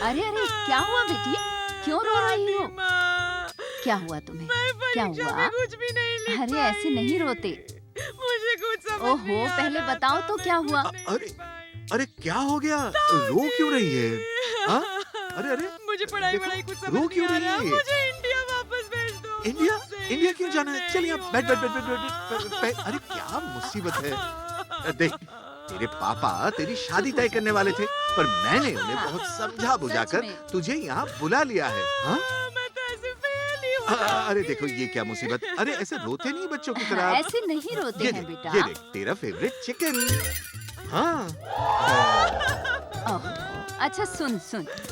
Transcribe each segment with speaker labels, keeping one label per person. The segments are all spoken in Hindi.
Speaker 1: अरे अरे क्या हुआ बेटी, क्यों रो रही हो? क्या हुआ तुम्हें? क्या हुआ?
Speaker 2: कुछ भी नहीं लिख
Speaker 1: अरे ऐसे नहीं रोते।
Speaker 2: मुझे कुछ समझ
Speaker 1: ओहो,
Speaker 2: नहीं आ
Speaker 1: पहले
Speaker 2: रहा,
Speaker 1: बताओ तो क्या हुआ?
Speaker 3: अरे क्या हो गया? रो क्यों रही है? हाँ? अरे
Speaker 2: मुझे पढ़ाई
Speaker 3: देखो,
Speaker 2: वढ़ाई कुछ
Speaker 3: रो
Speaker 2: समझ
Speaker 3: क्यों
Speaker 2: नहीं आ
Speaker 3: रही
Speaker 2: रहा,
Speaker 3: है?
Speaker 2: मुझे इंडिया वापस भेज दो।
Speaker 3: इंडिया?
Speaker 2: मुझसे
Speaker 3: इंडिया क्यों जाना है?
Speaker 2: नहीं
Speaker 3: चल यहाँ बैठ।
Speaker 2: होगा।
Speaker 3: अरे क्या मुसीबत है? देख, तेरे पापा तेरी शादी तय करने वाले थे, पर मैंने उन्हें बहुत समझा बुझाकर
Speaker 1: में।
Speaker 3: तुझे यहाँ बुला लिया है। हाँ?
Speaker 2: मैं तो ऐसे फेल ही हो
Speaker 3: अरे देखो ये क्या मुसीबत। अरे ऐसे रोते नहीं बच्चों की तरह।
Speaker 1: ऐसे नहीं रोते
Speaker 3: ये
Speaker 1: हैं
Speaker 3: देख,
Speaker 1: बेटा।
Speaker 3: ये देख, तेरा फेवरेट चिकन। हाँ।
Speaker 1: ओह, अच्छा सुन,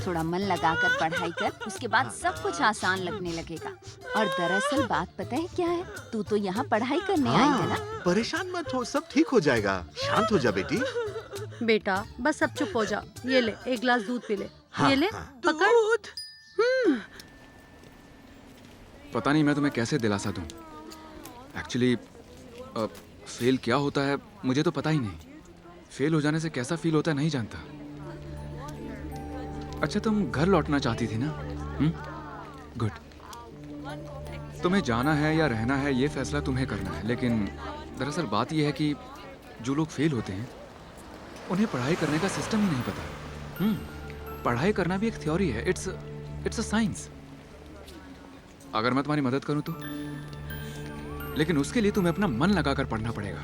Speaker 1: थोड़ा मन लगाकर पढ़ाई कर, उसके बाद सब कुछ आसान लगने लगेगा। और दरअसल बात पता है क्या है, तू तो यहाँ पढ़ाई करने आई है ना?
Speaker 3: परेशान मत हो, सब ठीक हो जाएगा। शांत हो जा बेटी।
Speaker 4: बेटा बस अब चुप हो जा। ये ले एक गिलास दूध पी ले।
Speaker 3: हाँ,
Speaker 4: ये ले
Speaker 3: हाँ।
Speaker 4: पकड़।
Speaker 5: पता नहीं मैं तुम्हें कैसे दिलासा दूं। एक्चुअली फेल क्या होता है मुझे तो पता ही नहीं। फेल हो जाने से कैसा फील होता है नहीं जानता। अच्छा तुम घर लौटना चाहती थी ना? गुड। तुम्हें जाना है या रहना है ये फैसला तुम्हें करना है, लेकिन दरअसल बात यह है कि जो लोग फेल होते हैं उन्हें पढ़ाई करने का सिस्टम ही नहीं पता। पढ़ाई करना भी एक थ्योरी है, इट्स अ साइंस। अगर मैं तुम्हारी मदद करूं तो, लेकिन उसके लिए तुम्हें अपना मन लगाकर पढ़ना पड़ेगा।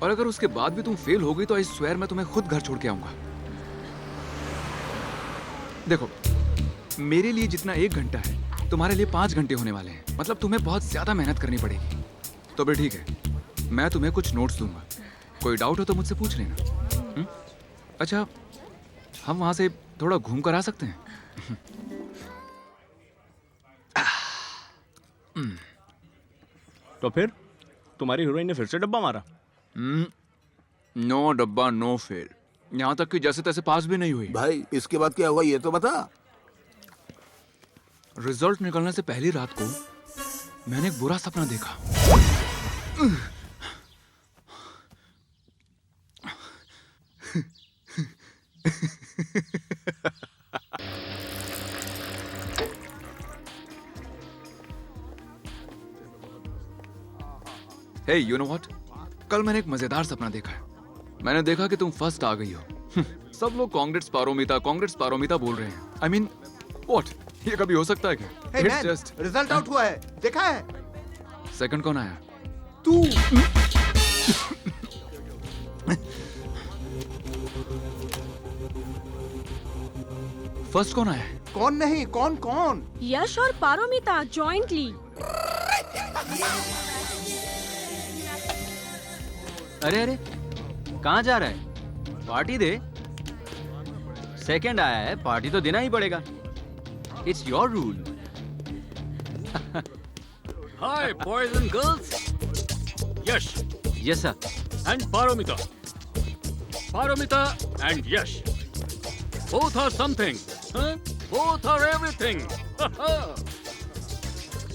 Speaker 5: और अगर उसके बाद भी तुम फेल हो गई तो आई स्वेयर मैं तुम्हें खुद घर छोड़ के आऊंगा। देखो, मेरे लिए जितना 1 घंटा है तुम्हारे लिए 5 घंटे होने वाले हैं। मतलब तुम्हें बहुत ज्यादा मेहनत करनी पड़ेगी। तो फिर ठीक है, मैं तुम्हें कुछ नोट्स दूंगा, कोई डाउट हो तो मुझसे पूछ लेना। अच्छा, हम वहां से थोड़ा घूम कर आ सकते हैं?
Speaker 6: तो फिर तुम्हारी हीरोइन ने फिर से डब्बा मारा?
Speaker 5: नो डब्बा नो फेल। यहाँ तक कि जैसे तैसे पास भी नहीं हुई।
Speaker 7: भाई इसके बाद क्या हुआ ये तो बता।
Speaker 5: रिजल्ट निकलने से पहली रात को मैंने एक बुरा सपना देखा। हे यू नो व्हाट, कल मैंने एक मजेदार सपना देखा है। मैंने देखा कि तुम फर्स्ट आ गई हो। सब लोग कांग्रेट्स पारोमिता बोल रहे हैं। आई मीन व्हाट, ये कभी हो सकता है क्या?
Speaker 3: Hey
Speaker 5: It's
Speaker 3: man,
Speaker 5: just-
Speaker 3: result out हुआ है, देखा है?
Speaker 5: सेकंड कौन आया?
Speaker 3: तू।
Speaker 5: फर्स्ट कौन आया?
Speaker 3: कौन नहीं, कौन?
Speaker 4: यश और पारोमिता जॉइंटली।
Speaker 8: अरे अरे कहाँ जा रहा है? पार्टी दे। सेकंड आया है, पार्टी तो देना ही पड़ेगा। It's your rule.
Speaker 6: Hi boys and girls, Yash
Speaker 8: yes sir.
Speaker 6: And Paromita, Paromita and Yash, both are something, huh? Both are everything.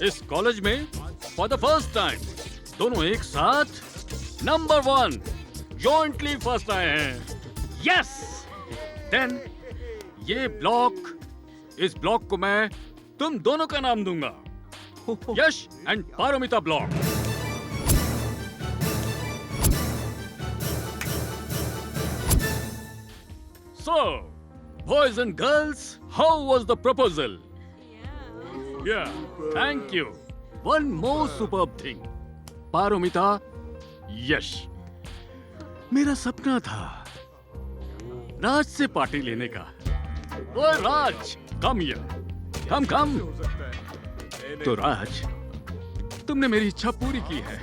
Speaker 6: इस कॉलेज में फॉर द फर्स्ट टाइम दोनों एक साथ नंबर 1 जॉइंटली फर्स्ट आए हैं। यस, देन ये ब्लॉक, इस ब्लॉक को मैं तुम दोनों का नाम दूंगा, Yash and Paromita block. So, boys and girls, how was the proposal? Yeah, thank you. One more superb thing. Paromita, Yash, मेरा सपना था राज से पार्टी लेने का। ओए राज, कम हियर, कम। तो राज, तुमने मेरी इच्छा पूरी की है।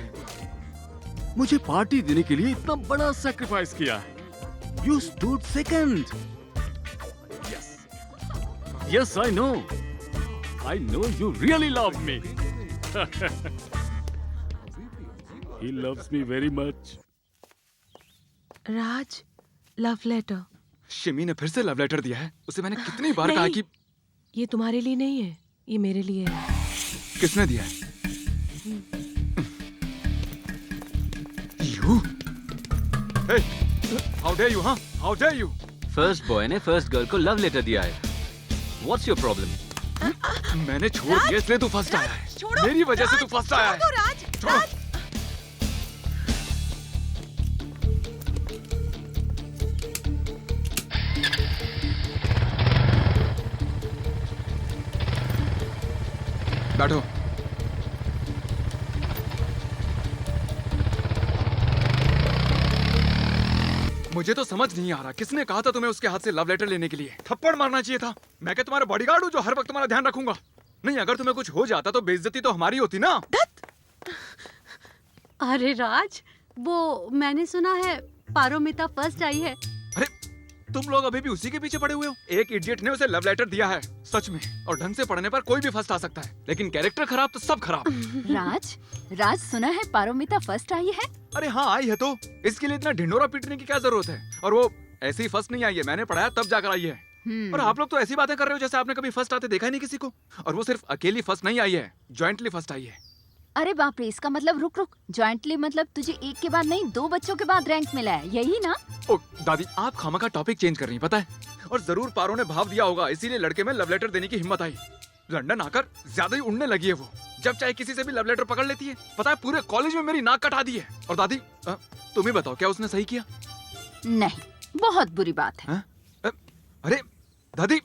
Speaker 6: मुझे पार्टी देने के लिए इतना बड़ा सैक्रिफाइस किया। You stood second. Yes, I know. I know you really love me. He loves me very much.
Speaker 4: Raj, love letter.
Speaker 5: शिमी ने फिर से लव लेटर दिया है। उसे मैंने कितनी बार कहा कि
Speaker 4: ये तुम्हारे लिए नहीं है, ये मेरे लिए है।
Speaker 5: किसने दिया है? You? Hey, how dare you, huh? How dare you?
Speaker 8: First boy ने फर्स्ट गर्ल को लव लेटर दिया है। What's your problem?
Speaker 5: मैंने छोड़ दिया इसलिए तू फर्स्ट आया है।
Speaker 2: छोड़ो,
Speaker 5: मेरी वजह से तू फर्स्ट आया है।
Speaker 2: छोड़ो राज,
Speaker 5: छोड़ो।
Speaker 2: राज।
Speaker 5: बैठो। मुझे तो समझ नहीं आ रहा किसने कहा था तुम्हें उसके हाथ से लव लेटर लेने के लिए? थप्पड़ मारना चाहिए था। मैं क्या तुम्हारा बॉडीगार्ड हूँ जो हर वक्त तुम्हारा ध्यान रखूंगा? नहीं, अगर तुम्हें कुछ हो जाता तो बेइज्जती तो हमारी होती ना।
Speaker 4: अरे राज, वो मैंने सुना है पारोमिता फर्स्ट आई है।
Speaker 5: अरे तुम लोग अभी भी उसी के पीछे पड़े हुए हो। एक इडियट ने उसे लव लेटर दिया है, सच में। और ढंग से पढ़ने पर कोई भी फर्स्ट आ सकता है, लेकिन कैरेक्टर खराब तो सब खराब।
Speaker 1: राज, राज सुना है पारोमिता फर्स्ट आई है?
Speaker 5: अरे हाँ आई है, तो इसके लिए इतना ढिंडोरा पीटने की क्या जरूरत है? और वो ऐसी फर्स्ट नहीं आई है, मैंने पढ़ाया तब जाकर आई है। और आप लोग तो ऐसी बातें कर रहे हो जैसे आपने कभी फर्स्ट आते देखा ही नहीं किसी को। और वो सिर्फ अकेली फर्स्ट नहीं आई है, जॉइंटली फर्स्ट आई है।
Speaker 1: अरे बाप रे, इसका मतलब रुक रुक, जॉइंटली मतलब तुझे एक के बाद नहीं 2 बच्चों के बाद रैंक मिला है, यही ना?
Speaker 5: ओ दादी, आप खामा का टॉपिक चेंज कर रही हैं, पता है? और जरूर पारो ने भाव दिया होगा, इसीलिए लड़के में लव लेटर देने की हिम्मत आई। लंदन आकर ज्यादा ही उड़ने लगी है वो। जब चाहे किसी से भी लव लेटर पकड़ लेती है। पता है पूरे कॉलेज में मेरी नाक कटा दी है। और दादी तुम ही बताओ, क्या उसने सही किया?
Speaker 1: नहीं, बहुत बुरी बात है।
Speaker 5: अरे दादी